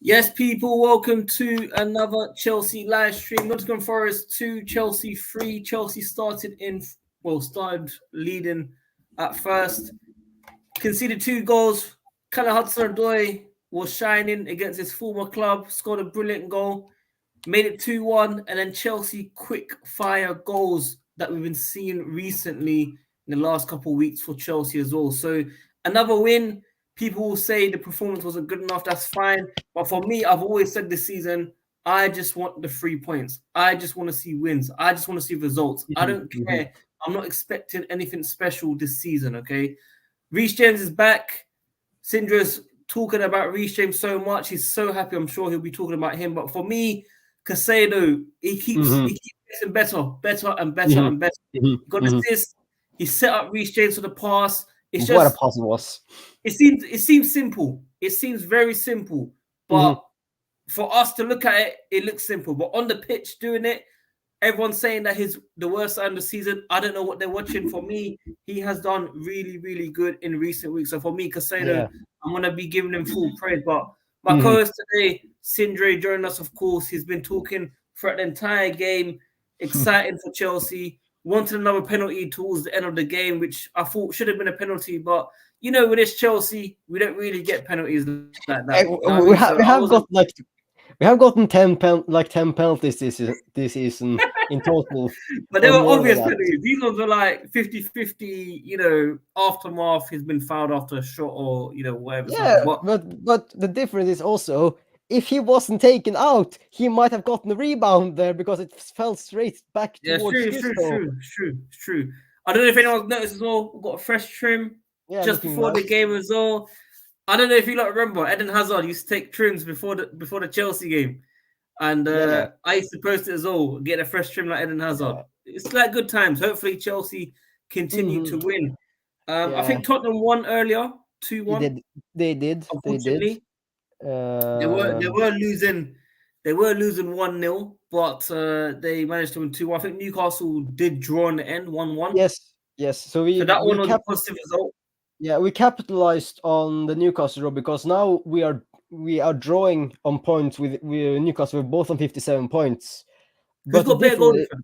Yes, people, welcome to another Chelsea live stream. Nottingham Forest 2, Chelsea 3. Chelsea started leading at first. Conceded 2 goals. Callum Hudson-Odoi was shining against his former club, scored a brilliant goal, made it 2-1, and then Chelsea quick fire goals that we've been seeing recently in the last couple of weeks for Chelsea as well. So another win. People will say the performance wasn't good enough. That's fine. But for me, I've always said this season, I just want the 3 points. I just want to see wins. I just want to see results. I don't care. I'm not expecting anything special this season, okay? Reece James is back. Cindra's talking about Reece James so much. He's so happy. I'm sure he'll be talking about him. But for me, Casado, he keeps getting better and better. He got assist. He set up Reece James for the pass. It's just what a pass it was. It seems simple. It seems very simple. But for us to look at it, it looks simple. But on the pitch doing it, everyone's saying that he's the worst side of the season. I don't know what they're watching. For me, he has done really, really good in recent weeks. So for me, Casado, I'm going to be giving him full praise. But my co-host today, Sindre, joined us, of course. He's been talking throughout the entire game. Exciting for Chelsea. Wanted another penalty towards the end of the game, which I thought should have been a penalty. But, you know, with this Chelsea, we don't really get penalties like that. We have gotten 10 penalties this season in total. But they were obvious penalties. These ones were like 50-50, you know, aftermath. He's been fouled after a shot or, you know, whatever. Yeah, but the difference is also, if he wasn't taken out, he might have gotten a rebound there because it fell straight back towards his goal. It's true. I don't know if anyone's noticed as well. We've got a fresh trim just before the game as well. I don't know if you remember, Eden Hazard used to take trims before the Chelsea game. And I used to post it as well, get a fresh trim like Eden Hazard. Yeah. It's like good times. Hopefully Chelsea continue to win. I think Tottenham won earlier, 2-1. They did. Unfortunately. They were losing 1-0, but they managed to win 2-1. I think Newcastle did draw in the end, 1-1. Yes. So that one was a positive result. Yeah, we capitalized on the Newcastle draw because now we are drawing on points with Newcastle. We're both on 57 points. Who's got better goal difference?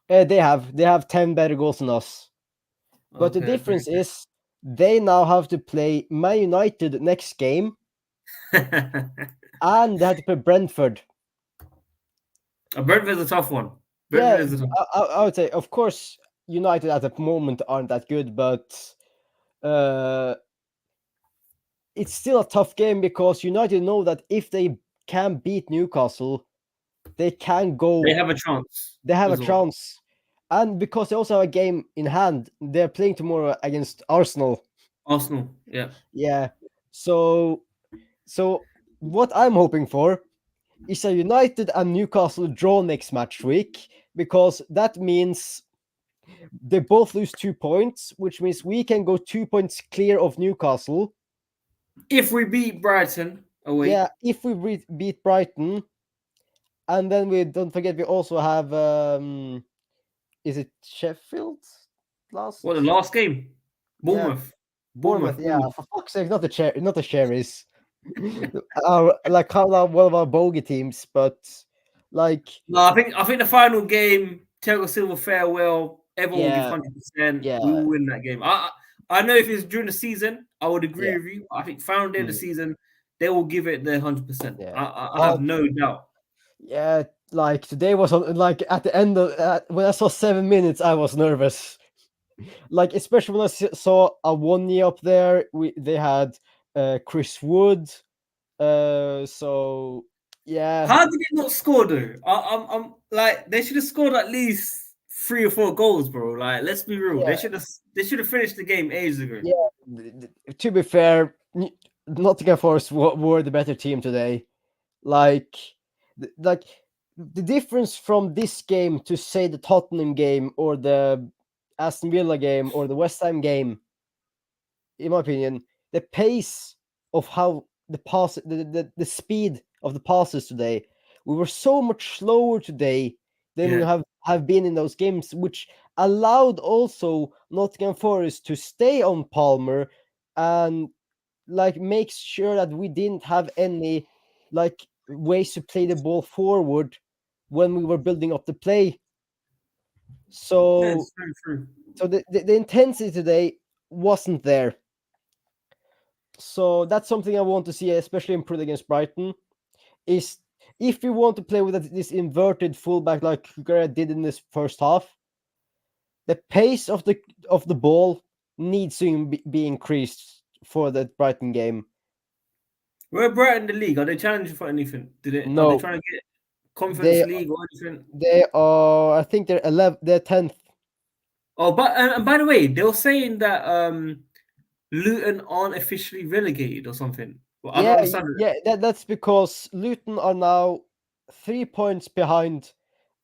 They have 10 better goals than us. But the difference is they now have to play Man United next game, and they have to play Brentford. Brentford's a tough one. I would say, of course, United at the moment aren't that good, but it's still a tough game because United know that if they can beat Newcastle, they can go. They have a chance. And because they also have a game in hand, they're playing tomorrow against Arsenal. Yeah. So what I'm hoping for is a United and Newcastle draw next match week, because that means they both lose 2 points, which means we can go 2 points clear of Newcastle. If we beat Brighton away. Yeah, if we beat Brighton. And then we don't forget we also have is it Sheffield the last game? Bournemouth. Yeah, for fuck's sake, not the Cherries. Like one of our bogey teams, but like no, I think the final game, Thiago Silva farewell, everyone will give 100%. Yeah. We will win that game. I know if it's during the season, I would agree with you. I think final day of the season, they will give it their 100%. Yeah. I have no doubt. Yeah, like today was like at the end of when I saw 7 minutes, I was nervous. Like especially when I saw a 1 year up there, they had Chris Wood. So yeah. How did they not score though? I'm like they should have scored at least 3 or 4 goals, bro. Like let's be real. Yeah. They should have finished the game ages ago. Yeah. To be fair, Nottingham Forest were the better team today. Like the difference from this game to say the Tottenham game or the Aston Villa game or the West Ham game, in my opinion, the pace of how the speed of the passes today, we were so much slower today than we have been in those games, which allowed also Nottingham Forest to stay on Palmer and like make sure that we didn't have any like ways to play the ball forward when we were building up the play. So That's very true. so the intensity today wasn't there. So that's something I want to see, especially improved against Brighton. Is if we want to play with this inverted fullback like Kukurea did in this first half, the pace of the ball needs to be increased for the Brighton game. Where Brighton in the league? Are they challenging for anything? Are they No, trying to get Conference they League or anything? they are. I think they're 11. They're 10th. Oh, but and by the way, they were saying that Luton aren't officially relegated or something. Well, I don't Yeah, understand it. yeah. That's because Luton are now 3 points behind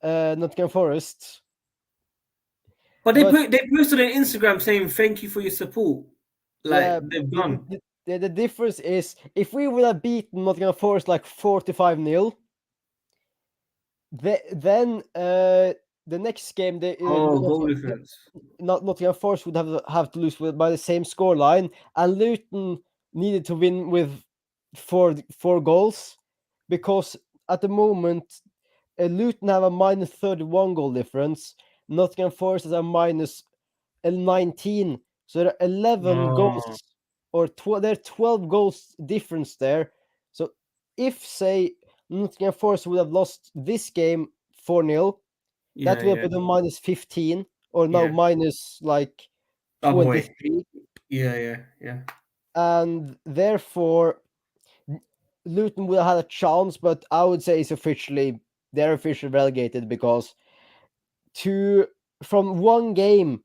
Nottingham Forest. But But they posted on Instagram saying thank you for your support. Like yeah, they've done. the difference is if we would have beaten Nottingham Forest like 45-0, then the next game Oh, goal difference. Nottingham Forest would have to lose by the same scoreline, and Luton needed to win with four goals, because at the moment Luton have a minus 31 goal difference. Nottingham Forest has a minus 19, so there are 11 goals Oh, or there are 12 goals difference there. So if say Nottingham Forest would have lost this game 4-0, that yeah, will yeah, put them minus 15, or now yeah. minus like Other way. 23, Yeah, yeah, yeah. and therefore Luton would have had a chance, but I would say they're officially relegated, because from one game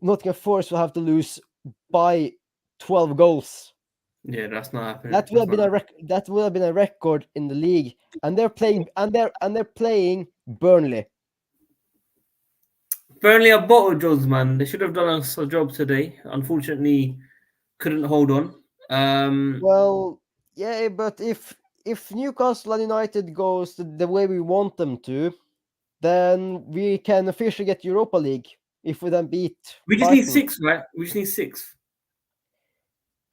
Nottingham Forest will have to lose by 12 goals. Yeah, that's not happening. That would That's have not been happening. that would have been a record in the league, and they're playing Burnley. Burnley are bottle jobs, man. They should have done us a job today. Unfortunately, couldn't hold on. Well, yeah, but if Newcastle and United goes the way we want them to, then we can officially get Europa League if we then beat we just need Brighton. 6, right? We just need 6.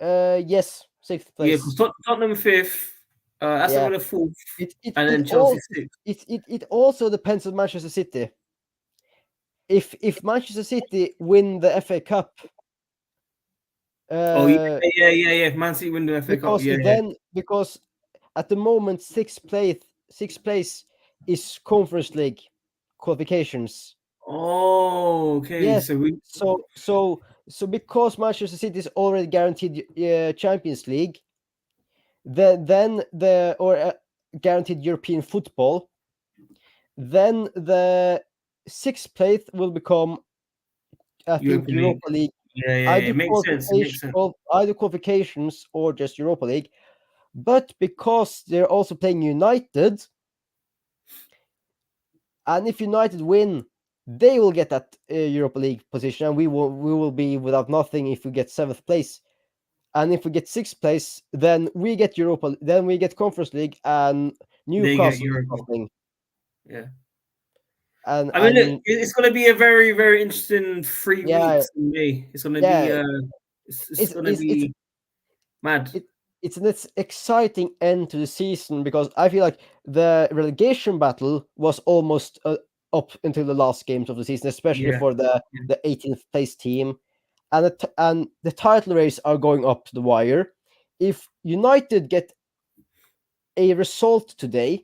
Yes, sixth Yeah, because place. Tottenham 5th, Aston Yeah, Villa 4th, it and it then Chelsea all 6th. it also depends on Manchester City. If Manchester City win the FA Cup, Oh, yeah, uh, yeah, yeah, yeah. Man City win the FA Cup. because Yeah, yeah. then because at the moment sixth place is Conference League qualifications. Oh, okay. Yes, So we, so because Manchester City is already guaranteed Champions League, then the or guaranteed European football, then the sixth place will become, I think, Europa League. Europa League, Yeah, yeah, yeah. either It makes sense. It makes sense. either qualifications or just Europa League. But because they're also playing United, and if United win, they will get that Europa League position, and we will be without nothing if we get seventh place. And if we get sixth place, then we get then we get Conference League, and They get Newcastle get Europa. nothing. Yeah. And I mean, look, and it's going to be a very, very interesting 3 yeah, weeks in May. It's going to be, yeah, it's it's going to it's it's be mad. it, it's an exciting end to the season, because I feel like the relegation battle was almost up until the last games of the season, especially Yeah. for the 18th place team, and the title race are going up the wire. If United get a result today,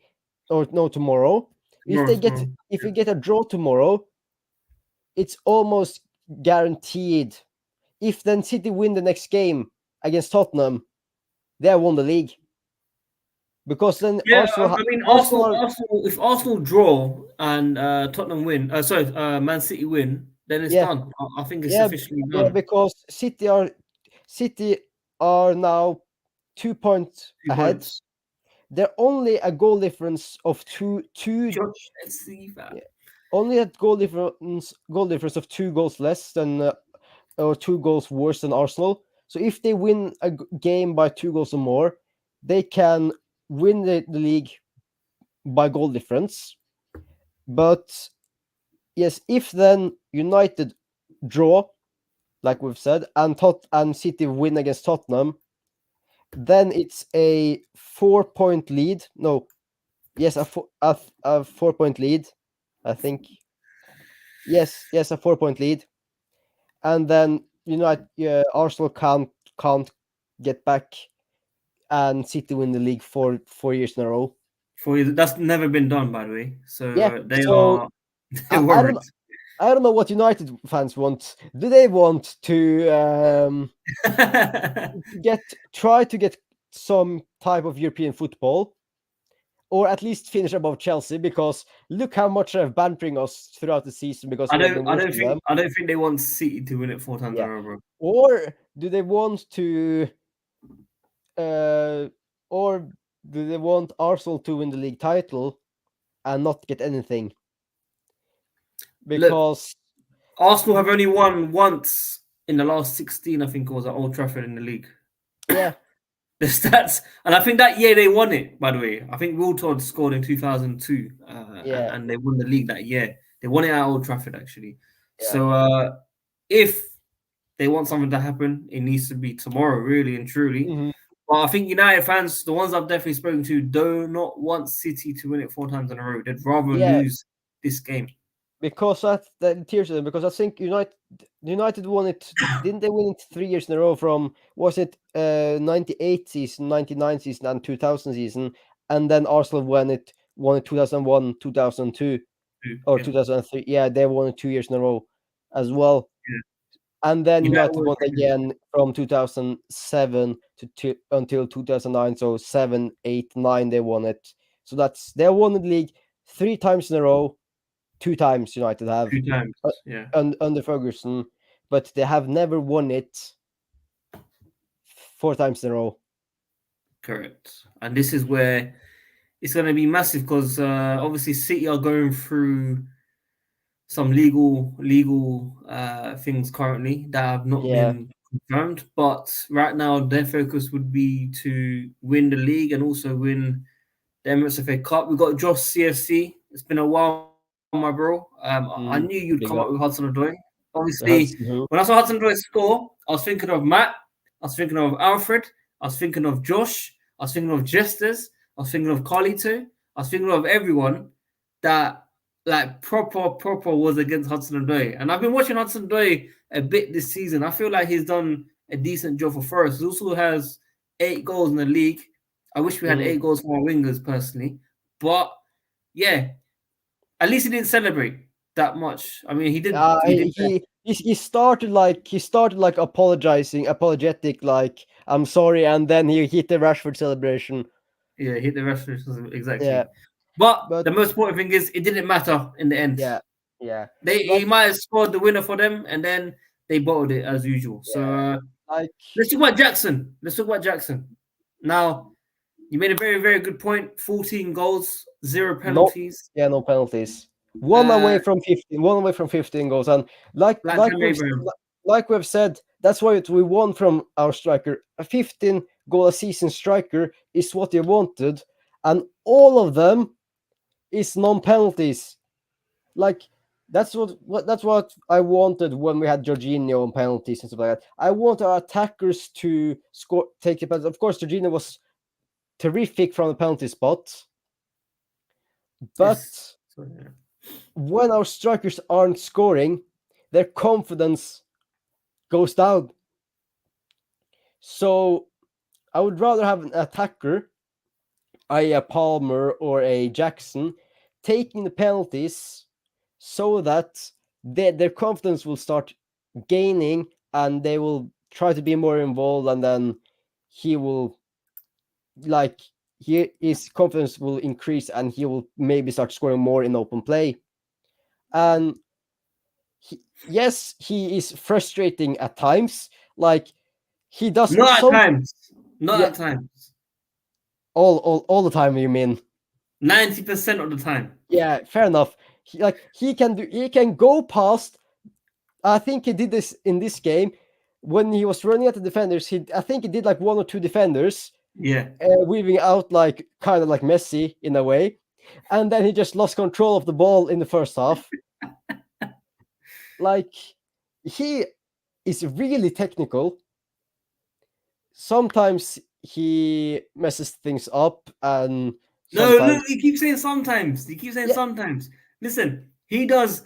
or no, tomorrow, Tomorrow. if we get a draw tomorrow, it's almost guaranteed. If then City win the next game against Tottenham, they have won the league, because then Yeah, I mean, Arsenal are, If Arsenal draw and Tottenham win, sorry, Man City win, then it's yeah, done. I think it's yeah, officially yeah, done. because City are now 2 points 2 ahead. points. They're only a goal difference of Josh, let's see that. yeah, only a goal difference of 2 goals less than or 2 goals worse than Arsenal. So if they win a game by 2 goals or more, they can win the league by goal difference. But yes, if then United draw, like we've said, and City win against Tottenham, Then it's a 4-point lead. No, yes, a 4-point lead. I think. Yes, a 4-point lead. And then Arsenal can't get back, and City win the league for 4 years in a row. That's never been done, by the way. Yeah, So they so are they're I, I don't worried. I don't know what United fans want. Do they want to try to get some type of European football, or at least finish above Chelsea? Because look how much they're bantering us throughout the season because we have been watching them. I don't think they want City to win it 4 times in Yeah, a row, bro. or do they want to, uh, or do they want Arsenal to win the league title and not get anything? Look, Because Arsenal have only won once in the last 16, I think it was at Old Trafford in the league. yeah, The stats, and I think that year they won it, by the way. I think Will Todd scored in 2002, yeah, and they won the league that year. They won it at Old Trafford, actually. yeah. So if they want something to happen, it needs to be tomorrow, really and truly. Mhm. But I think United fans, the ones I've definitely spoken to, do not want City to win it 4 times in a row. They'd rather Yeah, lose this game. because that tears them. Because I think United won it. Didn't they win it 3 years in a row? From, was it 98 season, 99 season, and 2000 season, and then Arsenal won it 2001, 2002, or Yeah, 2003. Yeah, they won it 2 years in a row as well. yeah. And then United United always won again from 2007 until 2009. So 7, 8, 9 they won it. So they won the league 3 times in a row. 2 times United have 2 times. Yeah, under Ferguson, but they have never won it 4 times in a row. correct. And this is where it's going to be massive because obviously City are going through some legal things currently that have not Yeah. been confirmed. But right now, their focus would be to win the league and also win the Emirates FA Cup. We got Josh CFC. It's been a while, my bro. I knew you'd come up with Big up. Hudson Odoi. Obviously, Hudson who? when I saw Hudson Odoi score, I was thinking of Matt. I was thinking of Alfred. I was thinking of Josh. I was thinking of Jesters. I was thinking of Carlito. I was thinking of everyone that like proper was against Hudson Odoi. And I've been watching Hudson Odoi a bit this season. I feel like he's done a decent job for Forest. He also has 8 goals in the league. I wish we had 8 goals from our wingers personally. But yeah, at least he didn't celebrate that much. I mean, he did. He did. He started like apologetic, like I'm sorry, and then he hit the Rashford celebration. Yeah, hit the reference exactly. Yeah, But but the most important thing is it didn't matter in the end. yeah, yeah, He like might have scored the winner for them, and then they bottled it as usual. So yeah, like let's talk about Jackson. Let's talk about Jackson. Now, you made a very good point. 14 goals, 0 no, penalties. yeah, no penalties. Uh, One away from 15 goals, and like like like Tammy we've Abraham. like we've said, that's why we won from our striker. A 15 goal a season striker is what they wanted, and all of them is non-penalties. Like that's what I wanted when we had Jorginho on penalties and stuff like that. I want our attackers to take the penalties. Of course, Jorginho was terrific from the penalty spot, Yes. but So, yeah. when our strikers aren't scoring, their confidence goes down. So I would rather have an attacker, i.e. a Palmer or a Jackson, taking the penalties so that their confidence will start gaining and they will try to be more involved, and then he will his confidence will increase and he will maybe start scoring more in open play. And yes, he is frustrating at times. Like he does Not at some, times. Not yeah, at times. all the time. You mean? 90% of the time. Yeah, fair enough. He can go past. I think he did this in this game when he was running at the defenders. I think he did like one or two defenders, Yeah. weaving out like kind of like Messi in a way, and then he just lost control of the ball in the first half. Like he is really technical. Sometimes he messes things up, and No, sometimes look, he keeps saying sometimes. He keeps saying yeah, sometimes. Listen, he does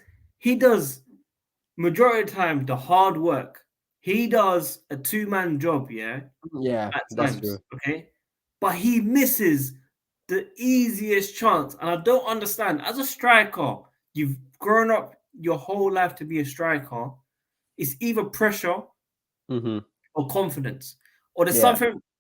majority of the time the hard work. He does a two-man job, yeah, yeah, at that's true. times, okay? But he misses the easiest chance. And I don't understand. As a striker, you've grown up your whole life to be a striker. It's either pressure Hmm. or confidence. Or Yeah,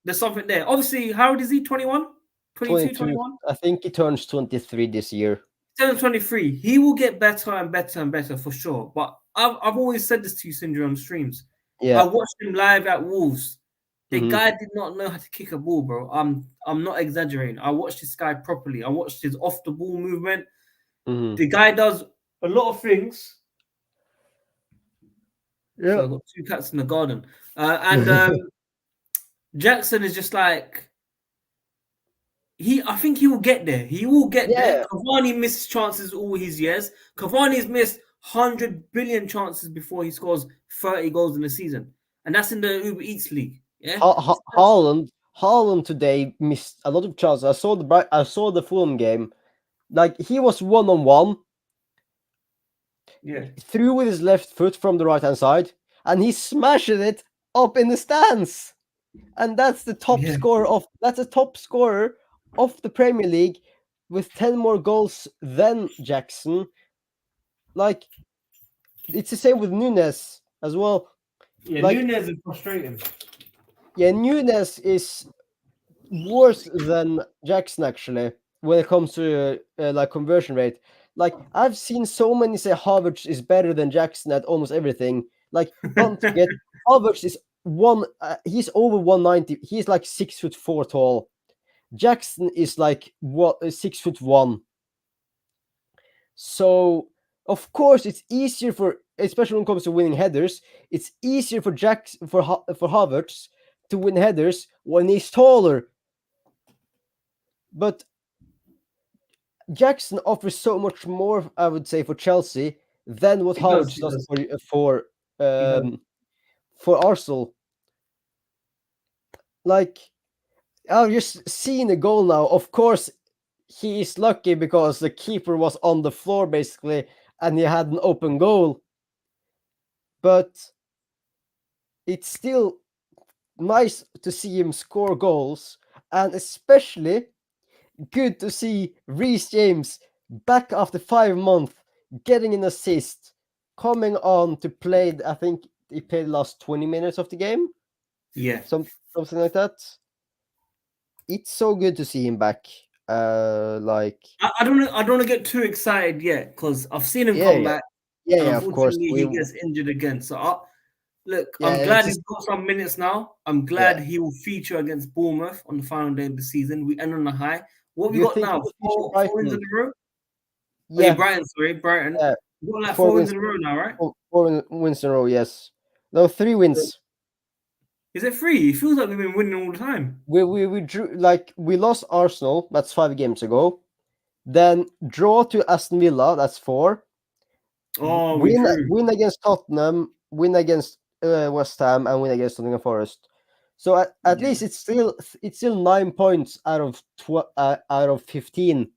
there's something there. Obviously, how old is he? 21? 22, 22. 21? I think he turns 23 this year. 23. He will get better and better and better for sure. But I've always said this to you, Sindri, on streams. I Yeah. watched him live at Wolves. The Hmm. guy did not know how to kick a ball, bro. I'm not exaggerating. I watched this guy properly. I watched his off the ball movement. Hmm. The guy does a lot of things. Yeah. So I've got two cats in the garden. And Jackson is just like I think he will get there. He will get there. Yeah. Cavani misses chances all his years. Cavani's missed 100 billion chances before he scores 30 goals in a season. And that's in the Uber Eats League. Yeah. Haaland today missed a lot of chances. I saw the Fulham game. Like, he was 1-on-1 Yeah. through with his left foot from the right hand side, and he smashed it up in the stands. And that's the Yeah. top scorer of the Premier League with 10 more goals than Jackson. Like, it's the same with Nunes as well. Yeah. Like, Nunez is frustrating. yeah, Nunes is worse than Jackson actually when it comes to like conversion rate. Like, I've seen so many say Havertz is better than Jackson at almost everything. Like, don't forget, Havertz is he's over 190. He's like 6'4" tall. Jackson is like 6'1". So of course it's easier for, especially when it comes to winning headers, it's easier for for Havertz to win headers when he's taller. But Jackson offers so much more, I would say, for Chelsea than what He does. Havertz He does does. He does. for Arsenal. Like, I've just seen a goal now. Of course, he is lucky because the keeper was on the floor basically, and he had an open goal. But it's still nice to see him score goals, and especially good to see Reece James back after 5 months, getting an assist, coming on to play. I think he played the last 20 minutes of the game, Yeah. something like that. It's so good to see him back. Like, I don't know. I don't want to get too excited yet because I've seen him yeah, come yeah, back, yeah, and yeah. Of course, unfortunately he gets injured again. So look, yeah, I'm it's glad he's just, got some minutes now. I'm yeah. glad he will feature against Bournemouth on the final day of the season. We end on a high. What Do we you got think he now? will feature Four wins in Brighton? a row. Oh yeah, Yeah, Brighton. Sorry, Brighton. yeah. We got like Four 4 wins wins, in a row now, right? wins in a row. Yes, no, 3 wins. Is it 3? It feels like we've been winning all the time. We drew, like, we lost Arsenal. That's 5 games ago. Then draw to Aston Villa. That's 4. Oh, we Win drew. win against Tottenham. Win against West Ham, and win against Nottingham Forest. So at Yeah. least it's still 9 points out of 15,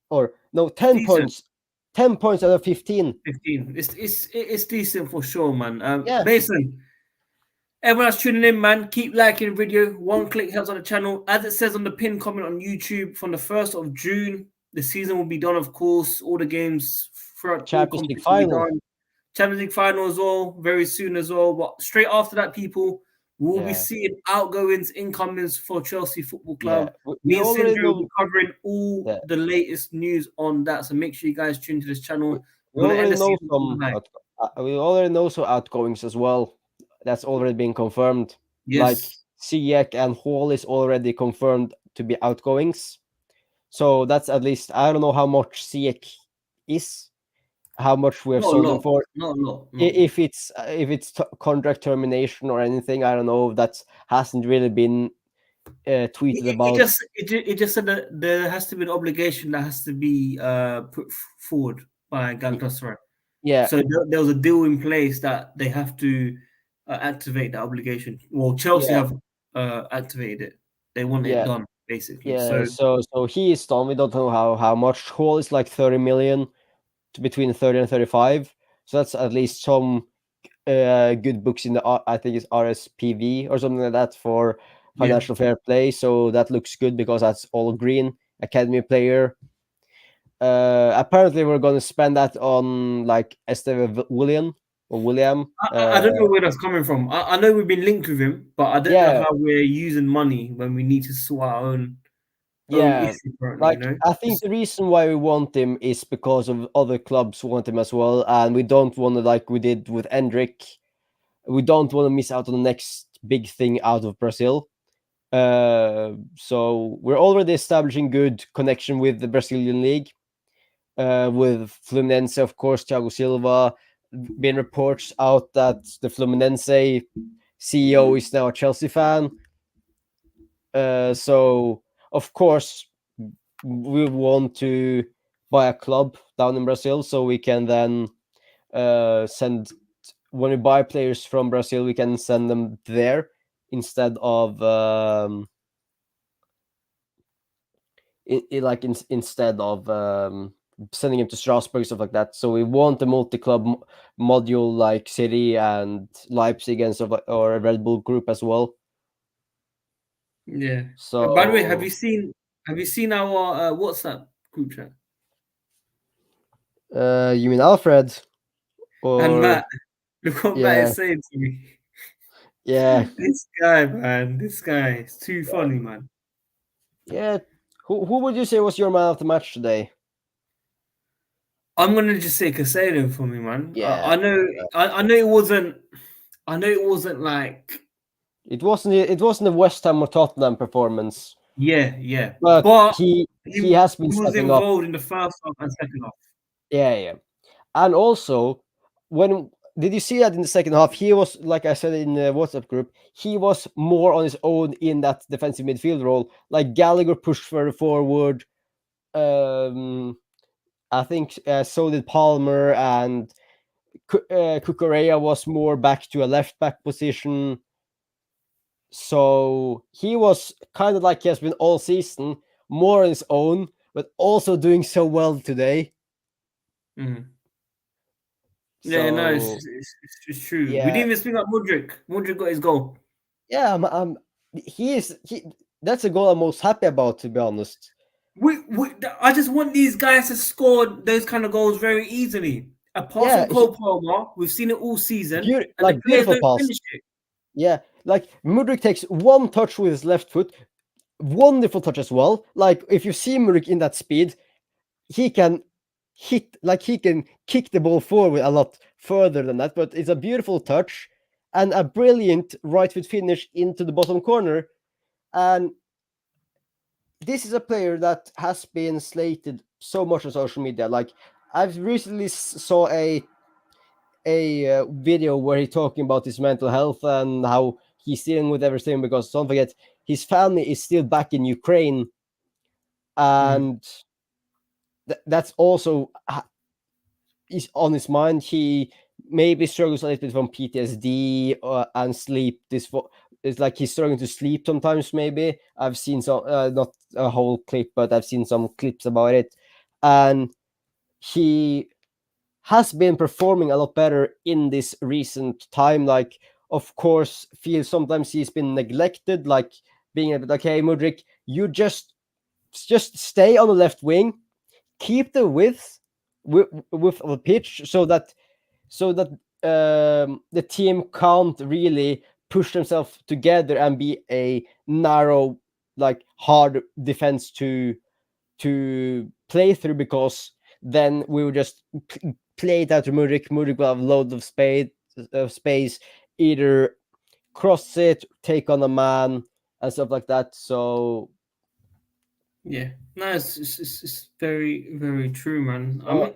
or no, It's 10 decent. points. 10 points out of 15. 15. It's decent for sure, man. Yeah, Mason, everyone that's tuning in, man, keep liking the video. One click helps on the channel. As it says on the pinned comment on YouTube, from the 1st of June, the season will be done, of course. All the games throughout all Champions League competitions will be final. done. Champions League final as well, very soon as well. But straight after that, people, we'll be Yeah, seeing outgoings, incomings for Chelsea Football yeah. Club. We Me and already Sindri will be know. covering all Yeah, the latest news on that. So make sure you guys tune to this we, channel. we We're going to end already the know season on some. high. We already know some outgoings as well. That's already been confirmed. Like, Yes. Ziyech and Hall is already confirmed to be outgoings. So that's, at least, I don't know how much Ziyech is, how much we have Not a sold him lot. for. Not a lot. Not a lot. If it's contract termination or anything, I don't know. That hasn't really been tweeted about. It just said that there has to be an obligation that has to be put forward by Galatasaray. Yeah, So there was a deal in place that they have to activate that obligation. Well, Chelsea yeah, have activated it. they want it Yeah, done basically. yeah. So So he is done. We don't know how much. Hall is like 30 million, between 30 and 35. So that's at least some good books in the I think it's RSPV or something like that for yeah, financial fair play. So that looks good because that's all green academy player. Apparently we're going to spend that on like Esteve William or William. I don't know where that's coming from. I know we've been linked with him, but I don't know Yeah, how we're using money when we need to sort our own yeah. issue currently. You Like know, I think the reason why we want him is because of other clubs want him as well, and we don't want to, like we did with Endrick. We don't want to miss out on the next big thing out of Brazil. So we're already establishing good connection with the Brazilian league. With Fluminense, of course, Thiago Silva. Been reports out that the Fluminense CEO is now a Chelsea fan. So of course we want to buy a club down in Brazil, so we can then send when we buy players from Brazil, we can send them there instead of instead of sending him to Strasbourg, stuff like that. So we want a multi-club module like City and Leipzig and stuff, or a Red Bull group as well. yeah. By the way, So have you seen our WhatsApp group chat? you mean Alfred And or Matt, look what Matt yeah, is saying to me. yeah, This guy, man, this guy is too funny, man. yeah? Who would you say was your man of the match today? I'm gonna just say Casado for me, man. Yeah, I know it wasn't. I know it wasn't like. it wasn't a West Ham or Tottenham performance, Yeah, yeah, but but he has been he was stepping up. involved in the first half and second half. Yeah, yeah. And also, when did you see that in the second half? He was, like I said in the WhatsApp group, he was more on his own in that defensive midfield role. Like Gallagher pushed further forward. Um, I think so did Palmer, and Cucurella was more back to a left back position. So he was kind of like he has been all season, more on his own, but also doing so well today. Mhm. Yeah, no, So it's true. We yeah, didn't even speak about Mudryk. Mudryk got his goal. yeah, he. That's a goal I'm most happy about, to be honest. I just want these guys to score those kind of goals very easily. Apart Yeah, from Cole Palmer, we've seen it all season, and the like players beautiful don't pass. finish it. Yeah, like Mudryk takes one touch with his left foot, wonderful touch as well. Like if you see Mudryk in that speed, he can he can kick the ball forward a lot further than that. But it's a beautiful touch and a brilliant right foot finish into the bottom corner. And this is a player that has been slated so much on social media. Like I've recently saw a video where he's talking about his mental health and how he's dealing with everything, because don't forget his family is still back in Ukraine, Mhm. and that's also is on his mind. He maybe struggles a little bit from PTSD and sleep. It's like he's struggling to sleep sometimes. Maybe I've seen some, not a whole clip, but I've seen some clips about it, and he has been performing a lot better in this recent time. Like, of course, feels sometimes he's been neglected, like being a bit like, hey, Mudryk, you just stay on the left wing, keep the width with the pitch, so that the team can't really push themselves together and be a narrow, like hard defense to play through, because then we would just play it out to Mudryk. Mudryk will have loads of space, either cross it, take on a man, and stuff like that. So, Yeah, no, it's very very true, man. so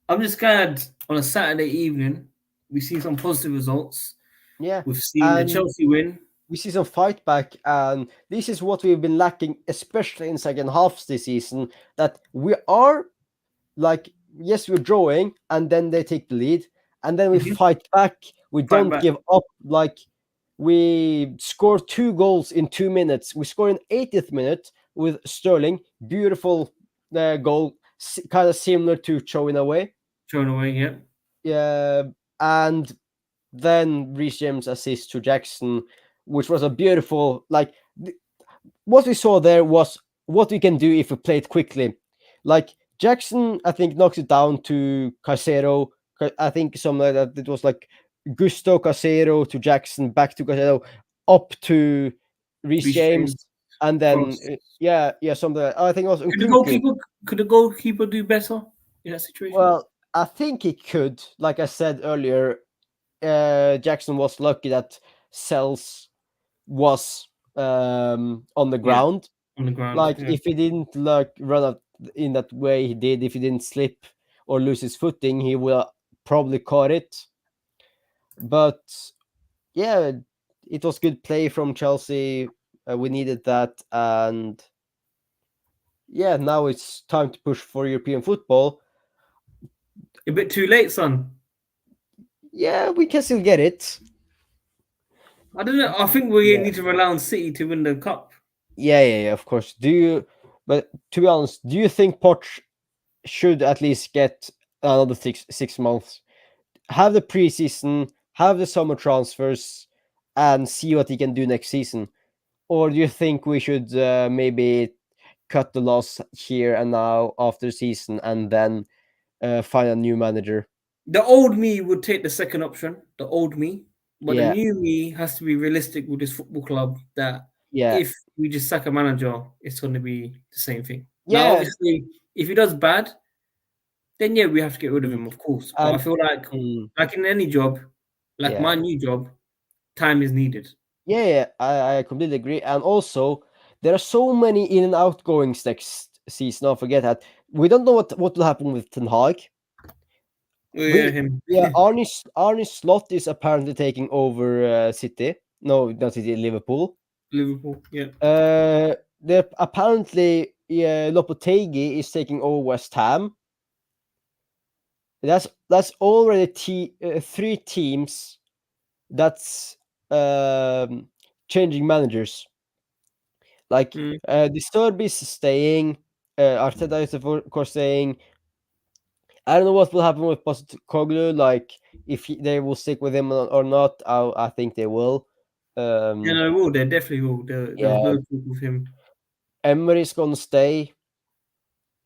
I'm just glad on a Saturday evening we've seen some positive results. yeah, We've seen the and Chelsea win. we see some fight back, and this is what we've been lacking, especially in second halves this season. That we are like, yes, we're drawing, and then they take the lead, and then we Mhm. fight back. We Fight don't back. give up. Like We scored 2 goals in 2 minutes. We scored in 80th minute with Sterling. Beautiful goal, kind of similar to Cho in a way. Thrown away, yeah. Yeah, and then Reece James assist to Jackson, which was a beautiful what we saw there was what we can do if we play it quickly. Like Jackson, I think knocks it down to Casero. I think something like that. It was like Gusto Casero to Jackson, back to Casero, up to Reece Reece James, James, and then Frost. yeah, something. I think it was Could the Nkunku. goalkeeper could the goalkeeper do better in that situation? Well, I think he could. Like I said earlier, Jackson was lucky that Sells was on the Yeah, ground. on the ground. Like Yeah. if he didn't like run up in that way he did, if he didn't slip or lose his footing, he will probably caught it. But yeah, it was good play from Chelsea. We needed that, and yeah, now it's time to push for European football. A bit too late, son. Yeah, we can still get it. I don't know. I think we Yeah, need to rely on City to win the cup. yeah, of course. Do you? But to be honest, do you think Poch should at least get another 6 months? Have the preseason, have the summer transfers, and see what he can do next season? Or do you think we should maybe cut the loss here and now after the season and then find a new manager? The old me would take the second option, the old me, but the Yeah, new me has to be realistic with this football club that yeah, if we just sack a manager, it's going to be the same thing. Now, yeah. obviously, if he does bad, then yeah, we have to get rid of mm, him, of course. But I And feel mm, like in any job, like yeah, my new job, time is needed. yeah, I completely agree. And also, there are so many in and outgoings next season. Don't forget that we don't know what will happen with Ten Hag. Oh, yeah, We him, Yeah, Arne Slot is apparently taking over City. No, not City, Liverpool. Liverpool, yeah. There apparently Lopetegui is taking over West Ham. That's already 3 teams that's changing managers. Like Mm. Disturbis is staying. Arteta is of course staying. I don't know what will happen with Postecoglou. Like if they will stick with him or not. I think they will. Yeah, Um, no, they will. They definitely will. There was yeah, no talk with him. Emery's gonna stay.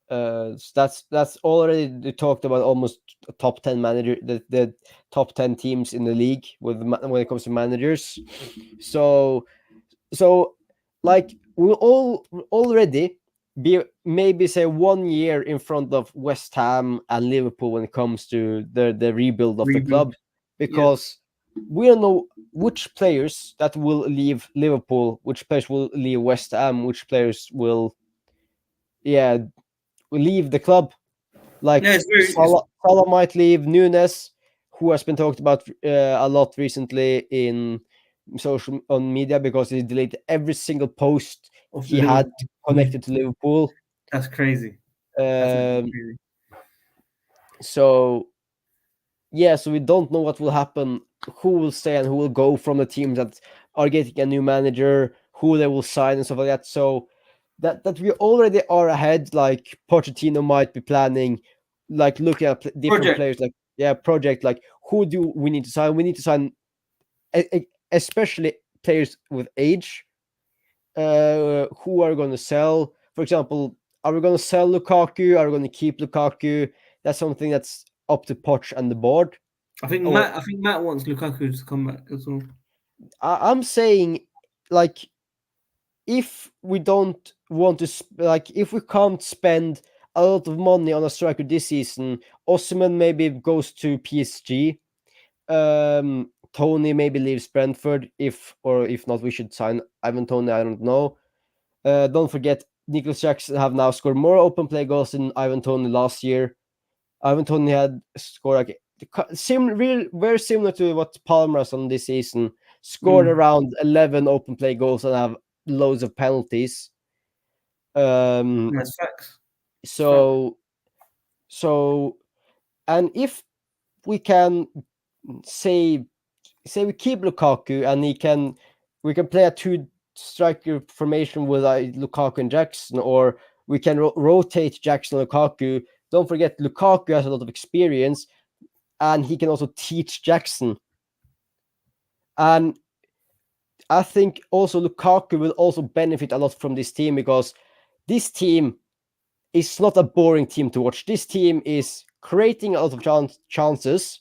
That's already talked about, almost top 10 manager, the top 10 teams in the league when it comes to managers. So so like we'll all already be maybe say 1 year in front of West Ham and Liverpool when it comes to the rebuild of the Rebuild. club, Yeah. because we don't know which players that will leave Liverpool, which players will leave West Ham, which players will yeah will leave the club. Yeah, Like it's very. It's Salah might leave. Nunes, who has been talked about a lot recently in social on media because he deleted every single post of he had Liverpool. Yeah, connected to Liverpool. that's crazy. That's actually Um, crazy. so yeah, so we don't know what will happen, who will stay and who will go from the teams that are getting a new manager, who they will sign and stuff like that. So that we already are ahead. Like Pochettino might be planning, like looking at different Project. players, like project, like who do we need to sign? We need to sign, especially players with age. Who are going to sell? For example, are we going to sell Lukaku? Are we going to keep Lukaku? That's something that's up to Poch and the board. Or I think Matt wants Lukaku to come back as well. I'm saying, like, if we don't want to like if we can't spend a lot of money on a striker this season, Osimhen maybe goes to PSG. Tony maybe leaves Brentford, if not we should sign Ivan Tony. I don't know. Don't forget Nicholas Jackson have now scored more open play goals than Ivan Tony last year. Ivan Tony had scored like very similar to what Palmer has done this season. Scored Mm. around 11 open play goals and have loads of penalties. That's facts. Fact. So so and if we can say say we keep Lukaku and we can play a two striker formation with Lukaku and Jackson, or we can rotate Jackson and Lukaku. Don't forget, Lukaku has a lot of experience, and he can also teach Jackson. And I think also Lukaku will also benefit a lot from this team, because this team is not a boring team to watch. This team is creating a lot of chances.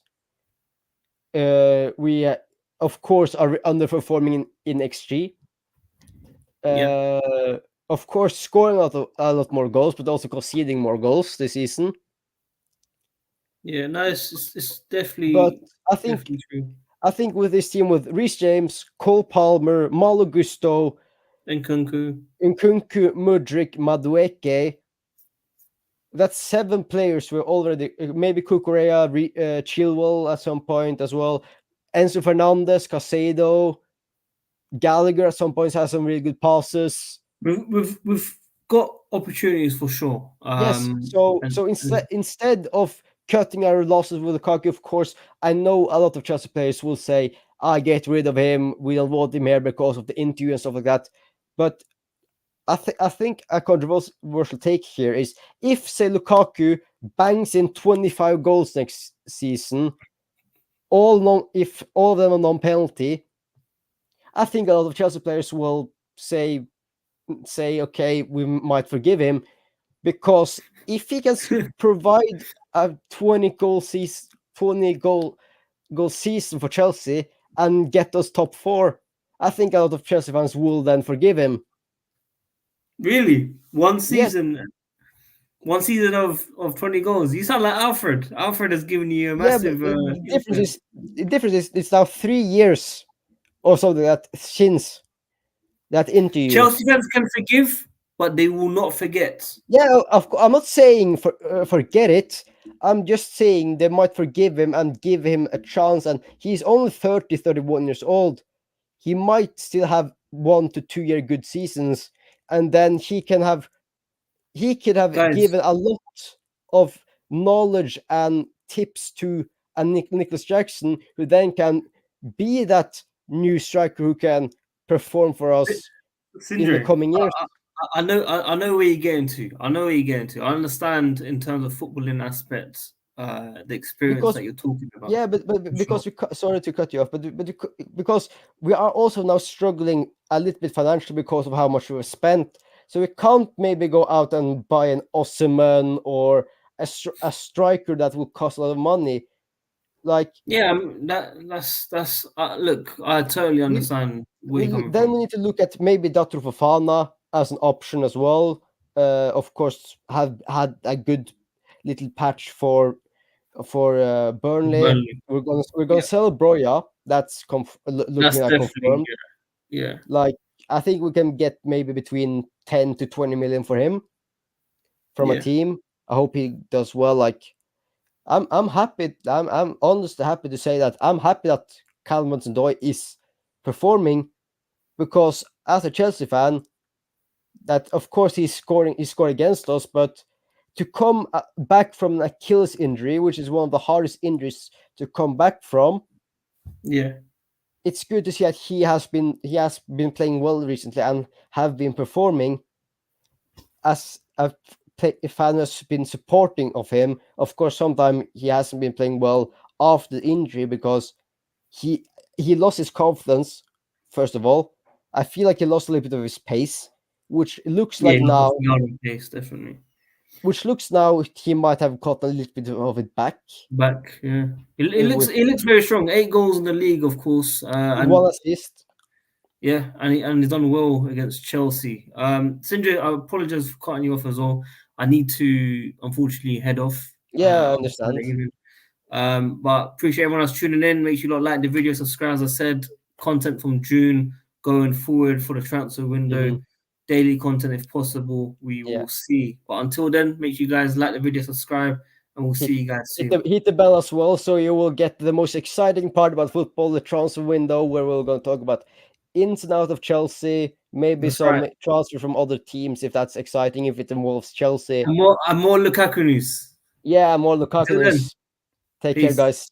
We, of course, are underperforming in XG. Of course, scoring a lot more goals, but also conceding more goals this season. Yeah, no, it's definitely. But I definitely true. I think with this team, with Reece James, Cole Palmer, Malo Gusto, Nkunku, Mudryk, Madueke, that's 7 players. We're already maybe Kukurea, Chilwell at some point as well. Enzo Fernandez, Casado, Gallagher at some points has some really good passes. we've got opportunities for sure. Yes. So instead of cutting our losses with Lukaku, of course, I know a lot of Chelsea players will say, "I get rid of him. We don't want him here because of the interview and stuff like that." But I think a controversial take here is, if, say, Lukaku bangs in 25 goals next season, if all of them are non-penalty, I think a lot of Chelsea players will say, okay, we might forgive him, because if he can provide a 20 goal season for Chelsea and get us top 4, I think a lot of Chelsea fans will then forgive him. Really, one Yes. season of 20 goals. You sound like Alfred. Alfred has given you a Yeah, but massive. the difference is it's now 3 years or something that since that interview. Chelsea fans can forgive, but they will not forget. Yeah, I'm not saying forget it. I'm just saying they might forgive him and give him a chance. And he's only 31 years old. He might still have 1 to 2 year good seasons, and then he could have Guys, given a lot of knowledge and tips to Nicholas Jackson, who then can be that new striker who can perform for us in the Sindri, coming years. I know where you're getting to. I understand in terms of footballing aspects, the experience Because that you're talking about. yeah, but because sure. sorry to cut you off, because we are also now struggling a little bit financially because of how much we've spent. So we can't maybe go out and buy an Osimhen or a striker that will cost a lot of money. Like, Yeah, that's look, I totally understand where you're coming then from. we need to look at maybe Datro Fofana as an option as well. Of course, have had a good little patch for Burnley. Burnley. We're gonna Yeah, sell Broya. That's looking that's like definitely confirmed. yeah. Like, I think we can get maybe between 10 to 20 million for him from a Yeah. team. I hope he does well. Like, I'm happy. I'm honestly happy to say that I'm happy that Callum Hudson-Odoi is performing, because as a Chelsea fan, that of course he scored against us, but to come back from an Achilles injury, which is one of the hardest injuries to come back from, Yeah. it's good to see that he has been playing well recently and have been performing. As a fan has been supporting of him, of course, sometimes he hasn't been playing well after the injury, because he lost his confidence. First of all, I feel like he lost a little bit of his pace, which looks Yeah, like now pace, definitely. he might have got a little bit of it back. Back, yeah. It looks With it looks very strong. 8 goals in the league, of course. one And assist. yeah, and he's done well against Chelsea. Sindri, I apologize for cutting you off as well. I need to unfortunately head off Yeah, I on understand. Saturday evening. But appreciate everyone else tuning in. Make sure you like the video, subscribe. As I said, content from June going forward for the transfer window. Mm-hmm. Daily content if possible. We Yeah. will see. But until then, make sure you guys like the video, subscribe, and we'll see you guys soon. Hit the bell as well, so you will get the most exciting part about football, the transfer window, where we're going to talk about ins and out of Chelsea, maybe That's some right. transfer from other teams if that's exciting, if it involves Chelsea. And more Lukaku news. Yeah, more Lukaku Until then, news. Take care, peace. guys.